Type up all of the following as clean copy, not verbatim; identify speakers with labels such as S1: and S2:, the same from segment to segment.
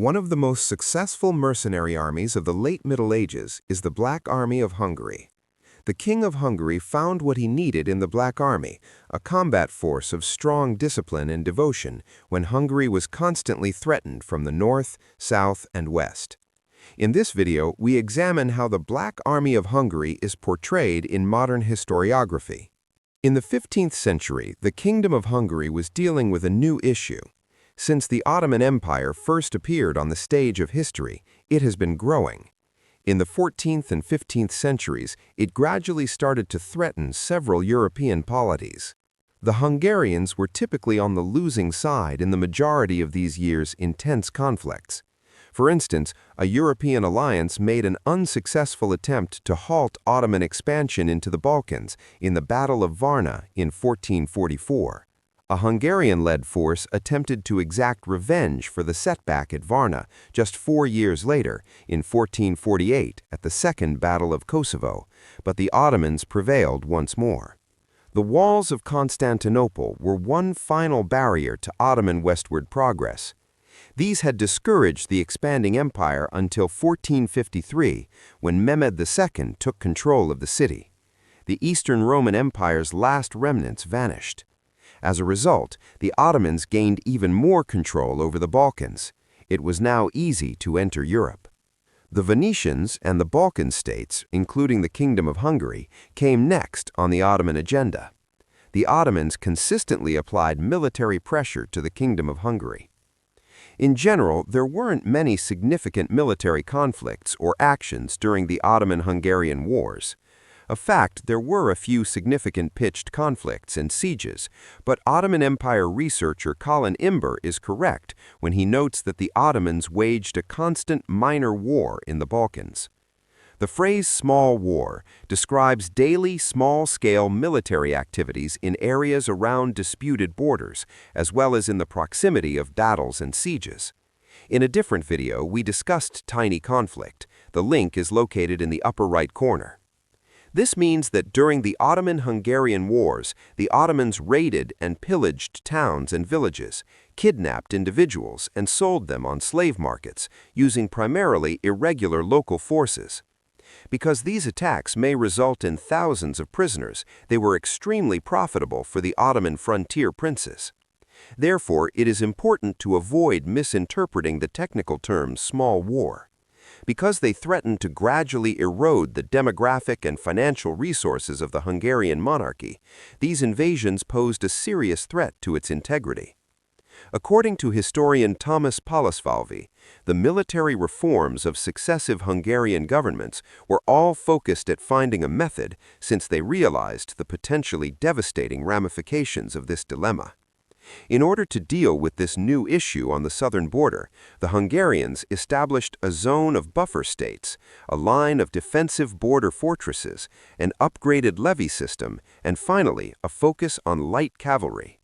S1: One of the most successful mercenary armies of the late Middle Ages is the Black Army of Hungary. The King of Hungary found what he needed in the Black Army, a combat force of strong discipline and devotion when Hungary was constantly threatened from the north, south, and west. In this video, we examine how the Black Army of Hungary is portrayed in modern historiography. In the 15th century, the Kingdom of Hungary was dealing with a new issue. Since the Ottoman Empire first appeared on the stage of history, it has been growing. In the 14th and 15th centuries, it gradually started to threaten several European polities. The Hungarians were typically on the losing side in the majority of these years' intense conflicts. For instance, a European alliance made an unsuccessful attempt to halt Ottoman expansion into the Balkans in the Battle of Varna in 1444. A Hungarian-led force attempted to exact revenge for the setback at Varna just 4 years later, in 1448, at the Second Battle of Kosovo, but the Ottomans prevailed once more. The walls of Constantinople were one final barrier to Ottoman westward progress. These had discouraged the expanding empire until 1453, when Mehmed II took control of the city. The Eastern Roman Empire's last remnants vanished. As a result, the Ottomans gained even more control over the Balkans. It was now easy to enter Europe. The Venetians and the Balkan states, including the Kingdom of Hungary, came next on the Ottoman agenda. The Ottomans consistently applied military pressure to the Kingdom of Hungary. In general, there weren't many significant military conflicts or actions during the Ottoman-Hungarian Wars. In fact, there were a few significant pitched conflicts and sieges, but Ottoman Empire researcher Colin Imber is correct when he notes that the Ottomans waged a constant minor war in the Balkans. The phrase small war describes daily small-scale military activities in areas around disputed borders, as well as in the proximity of battles and sieges. In a different video, we discussed tiny conflict. The link is located in the upper right corner. This means that during the Ottoman-Hungarian Wars, the Ottomans raided and pillaged towns and villages, kidnapped individuals, and sold them on slave markets, using primarily irregular local forces. Because these attacks may result in thousands of prisoners, they were extremely profitable for the Ottoman frontier princes. Therefore, it is important to avoid misinterpreting the technical term small war. Because they threatened to gradually erode the demographic and financial resources of the Hungarian monarchy, these invasions posed a serious threat to its integrity. According to historian Thomas Pallasvalvi, the military reforms of successive Hungarian governments were all focused at finding a method, since they realized the potentially devastating ramifications of this dilemma. In order to deal with this new issue on the southern border, the Hungarians established a zone of buffer states, a line of defensive border fortresses, an upgraded levy system, and finally, a focus on light cavalry.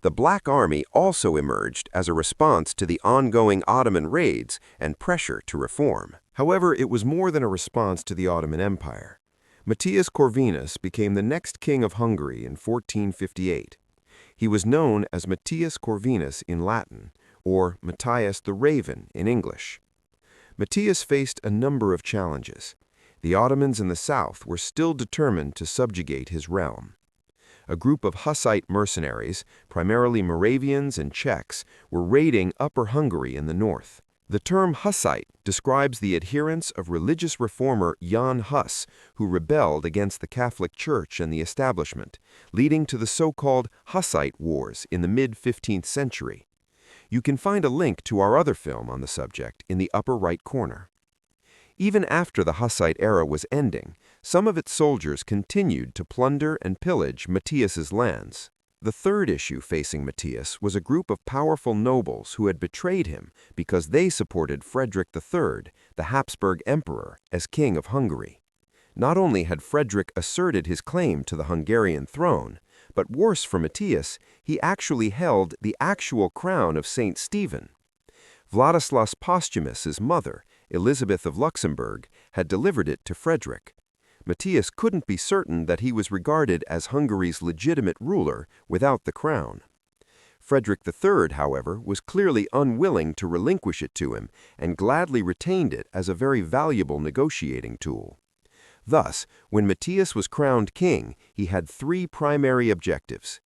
S1: The Black Army also emerged as a response to the ongoing Ottoman raids and pressure to reform. However, it was more than a response to the Ottoman Empire. Matthias Corvinus became the next king of Hungary in 1458. He was known as Matthias Corvinus in Latin, or Matthias the Raven in English. Matthias faced a number of challenges. The Ottomans in the south were still determined to subjugate his realm. A group of Hussite mercenaries, primarily Moravians and Czechs, were raiding Upper Hungary in the north. The term Hussite describes the adherents of religious reformer Jan Hus, who rebelled against the Catholic Church and the establishment, leading to the so-called Hussite Wars in the mid-15th century. You can find a link to our other film on the subject in the upper right corner. Even after the Hussite era was ending, some of its soldiers continued to plunder and pillage Matthias's lands. The third issue facing Matthias was a group of powerful nobles who had betrayed him because they supported Frederick III, the Habsburg emperor, as king of Hungary. Not only had Frederick asserted his claim to the Hungarian throne, but worse for Matthias, he actually held the actual crown of Saint Stephen. Vladislaus Posthumus's mother, Elizabeth of Luxembourg, had delivered it to Frederick. Matthias couldn't be certain that he was regarded as Hungary's legitimate ruler without the crown.
S2: Frederick III, however, was clearly unwilling to relinquish it to him and gladly retained it as a very valuable negotiating tool. Thus, when Matthias was crowned king, he had three primary objectives.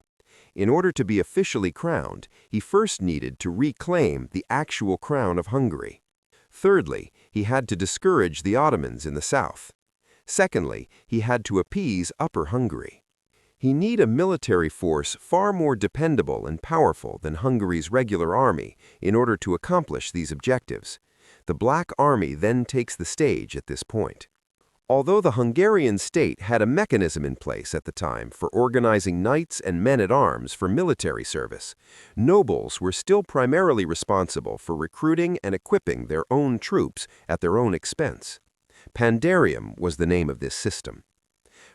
S2: In order to be officially crowned, he first needed to reclaim the actual crown of Hungary. Thirdly, he had to discourage the Ottomans in the south. Secondly, he had to appease Upper Hungary. He needed a military force far more dependable and powerful than Hungary's regular army in order to accomplish these objectives. The Black Army then takes the stage at this point. Although the Hungarian state had a mechanism in place at the time for organizing knights and men-at-arms for military service, nobles were still primarily responsible for recruiting and equipping their own troops at their own expense. Pandarium was the name of this system.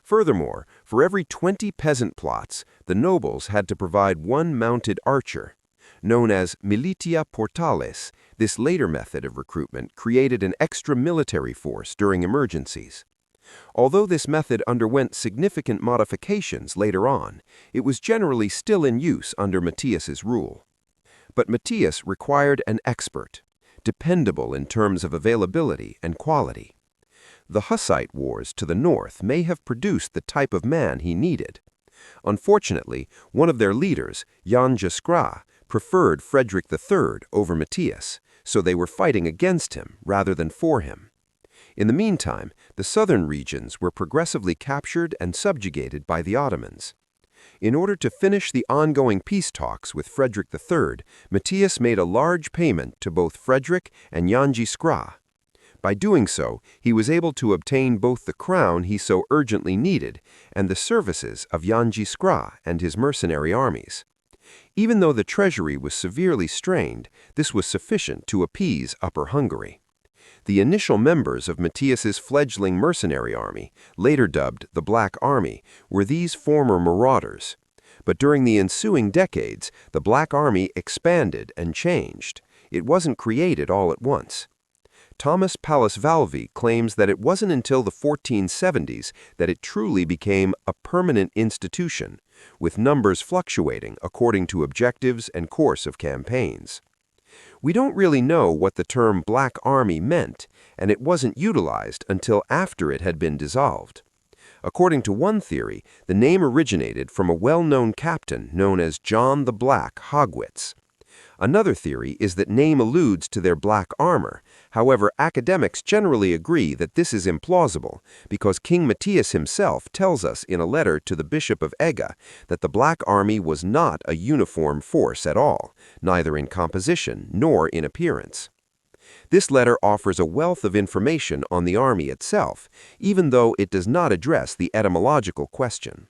S2: Furthermore, for every 20 peasant plots, the nobles had to provide one mounted archer. Known as militia portales, this later method of recruitment created an extra military force during emergencies. Although this method underwent significant modifications later on, it was generally still in use under Matthias's rule. But Matthias required an expert, dependable in terms of availability and quality. The Hussite wars to the north may have produced the type of man he needed. Unfortunately, one of their leaders, Jan Jiskra, preferred Frederick III over Matthias, so they were fighting against him rather than for him. In the meantime, the southern regions were progressively captured and subjugated by the Ottomans. In order to finish the ongoing peace talks with Frederick III, Matthias made a large payment to both Frederick and Jan Jiskra. By doing so, he was able to obtain both the crown he so urgently needed and the services of Jan Jiskra and his mercenary armies. Even though the treasury was severely strained, this was sufficient to appease Upper Hungary. The initial members of Matthias's fledgling mercenary army, later dubbed the Black Army, were these former marauders. But during the ensuing decades, the Black Army expanded and changed. It wasn't created all at once. Thomas Pallas Valvi claims that it wasn't until the 1470s that it truly became a permanent institution, with numbers fluctuating according to objectives and course of campaigns. We don't really know what the term Black Army meant, and it wasn't utilized until after it had been dissolved. According to one theory, the name originated from a well-known captain known as John the Black Haugwitz. Another theory is that name alludes to their black armor. However, academics generally agree that this is implausible because King Matthias himself tells us in a letter to the Bishop of Ega that the Black Army was not a uniform force at all, neither in composition nor in appearance. This letter offers a wealth of information on the army itself, even though it does not address the etymological question.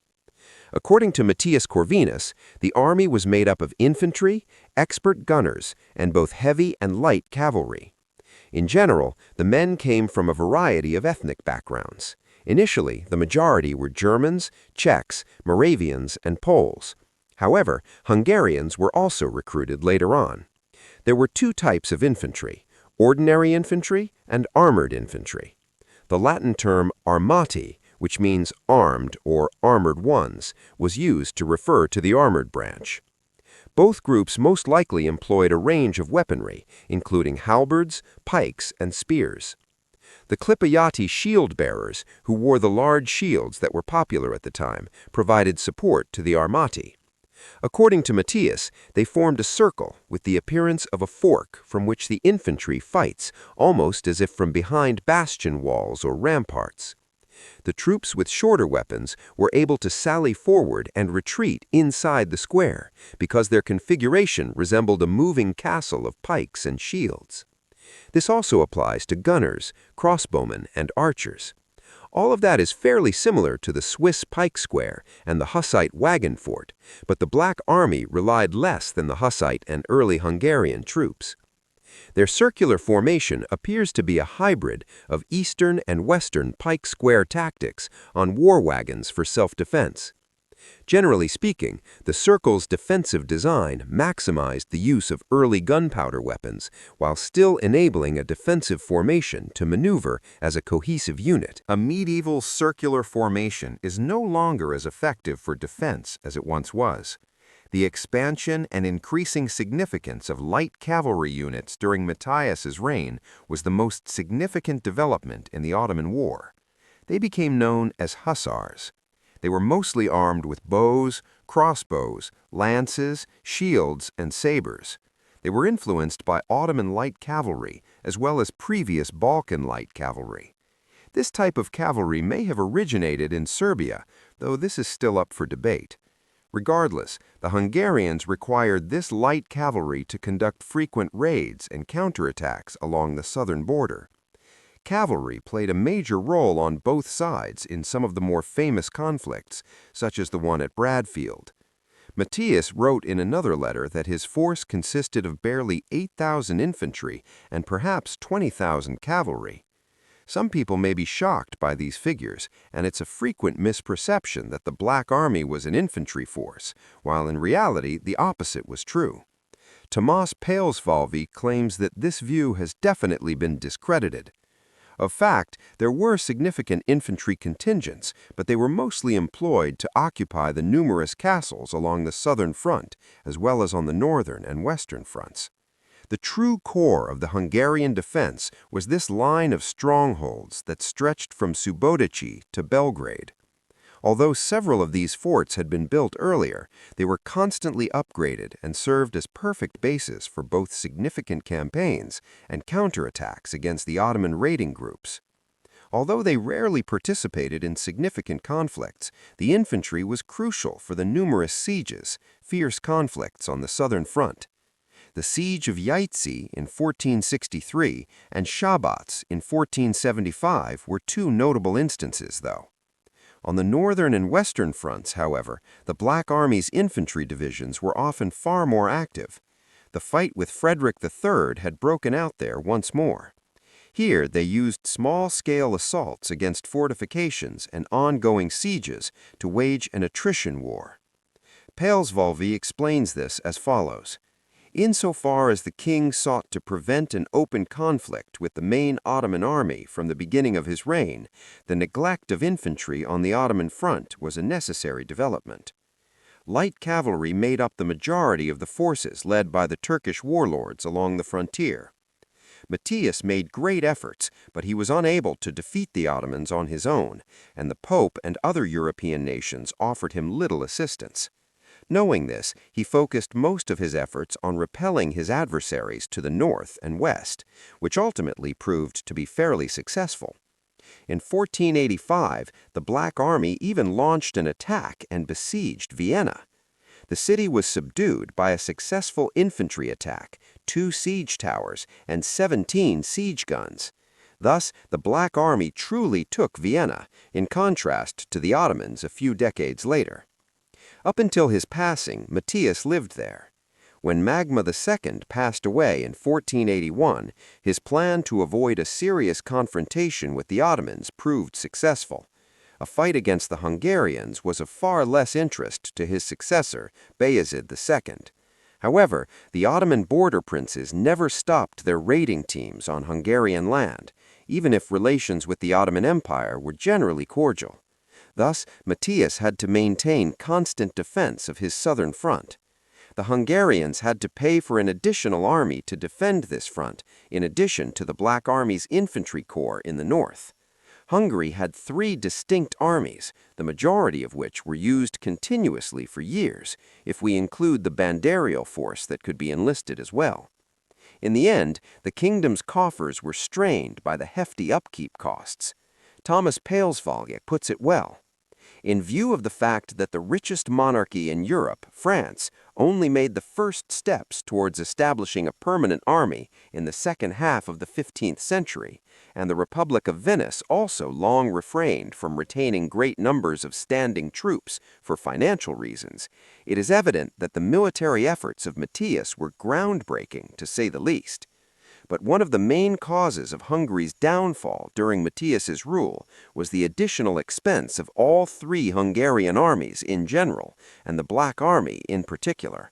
S2: According to Matthias Corvinus, the army was made up of infantry, expert gunners, and both heavy and light cavalry. In general, the men came from a variety of ethnic backgrounds. Initially, the majority were Germans, Czechs, Moravians, and Poles. However, Hungarians were also recruited later on. There were two types of infantry: ordinary infantry and armored infantry. The Latin term armati, which means armed or armored ones, was used to refer to the armored branch. Both groups most likely employed a range of weaponry, including halberds, pikes, and spears. The Klipayati shield-bearers, who wore the large shields that were popular at the time, provided support to the armati. According to Matthias, they formed a circle with the appearance of a fork from which the infantry fights, almost as if from behind bastion walls or ramparts. The troops with shorter weapons were able to sally forward and retreat inside the square because their configuration resembled a moving castle of pikes and shields. This also applies to gunners, crossbowmen, and archers. All of that is fairly similar to the Swiss pike square and the Hussite wagon fort, but the Black Army relied less than the Hussite and early Hungarian troops. Their circular formation appears to be a hybrid of Eastern and Western pike square tactics on war wagons for self-defense. Generally speaking, the circle's defensive design maximized the use of early gunpowder weapons while still enabling a defensive formation to maneuver as a cohesive unit.
S1: A medieval circular formation is no longer as effective for defense as it once was. The expansion and increasing significance of light cavalry units during Matthias's reign was the most significant development in the Ottoman War. They became known as hussars. They were mostly armed with bows, crossbows, lances, shields, and sabers. They were influenced by Ottoman light cavalry as well as previous Balkan light cavalry. This type of cavalry may have originated in Serbia, though this is still up for debate. Regardless, the Hungarians required this light cavalry to conduct frequent raids and counterattacks along the southern border. Cavalry played a major role on both sides in some of the more famous conflicts, such as the one at Bradfield. Matthias wrote in another letter that his force consisted of barely 8,000 infantry and perhaps 20,000 cavalry. Some people may be shocked by these figures, and it's a frequent misperception that the Black Army was an infantry force, while in reality the opposite was true. Tomas Palesvalvi claims that this view has definitely been discredited. Of fact, there were significant infantry contingents, but they were mostly employed to occupy the numerous castles along the southern front, as well as on the northern and western fronts. The true core of the Hungarian defense was this line of strongholds that stretched from Subotice to Belgrade. Although several of these forts had been built earlier, they were constantly upgraded and served as perfect bases for both significant campaigns and counterattacks against the Ottoman raiding groups. Although they rarely participated in significant conflicts, the infantry was crucial for the numerous sieges, fierce conflicts on the southern front. The siege of Yaitse in 1463 and Shabatz in 1475 were two notable instances, though. On the northern and western fronts, however, the Black Army's infantry divisions were often far more active. The fight with Frederick III had broken out there once more. Here they used small-scale assaults against fortifications and ongoing sieges to wage an attrition war. Palesvalvi explains this as follows. Insofar as the king sought to prevent an open conflict with the main Ottoman army from the beginning of his reign, the neglect of infantry on the Ottoman front was a necessary development. Light cavalry made up the majority of the forces led by the Turkish warlords along the frontier. Matthias made great efforts, but he was unable to defeat the Ottomans on his own, and the Pope and other European nations offered him little assistance. Knowing this, he focused most of his efforts on repelling his adversaries to the north and west, which ultimately proved to be fairly successful. In 1485, the Black Army even launched an attack and besieged Vienna. The city was subdued by a successful infantry attack, 2 siege towers, and 17 siege guns. Thus, the Black Army truly took Vienna, in contrast to the Ottomans a few decades later. Up until his passing, Matthias lived there. When Magma II passed away in 1481, his plan to avoid a serious confrontation with the Ottomans proved successful. A fight against the Hungarians was of far less interest to his successor, Bayezid II. However, the Ottoman border princes never stopped their raiding teams on Hungarian land, even if relations with the Ottoman Empire were generally cordial. Thus, Matthias had to maintain constant defense of his southern front. The Hungarians had to pay for an additional army to defend this front, in addition to the Black Army's infantry corps in the north. Hungary had 3 distinct armies, the majority of which were used continuously for years, if we include the Banderial force that could be enlisted as well. In the end, the kingdom's coffers were strained by the hefty upkeep costs. Thomas Palesvalvi puts it well. In view of the fact that the richest monarchy in Europe, France, only made the first steps towards establishing a permanent army in the second half of the 15th century, and the Republic of Venice also long refrained from retaining great numbers of standing troops for financial reasons, it is evident that the military efforts of Matthias were groundbreaking, to say the least. But one of the main causes of Hungary's downfall during Matthias's rule was the additional expense of all 3 Hungarian armies in general, and the Black Army in particular.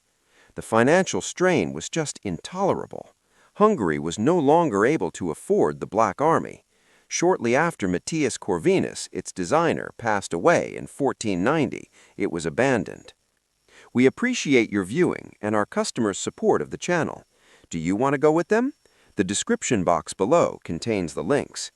S1: The financial strain was just intolerable. Hungary was no longer able to afford the Black Army. Shortly after Matthias Corvinus, its designer, passed away in 1490, it was abandoned.
S2: We appreciate your viewing and our customers' support of the channel. Do you want to go with them? The description box below contains the links.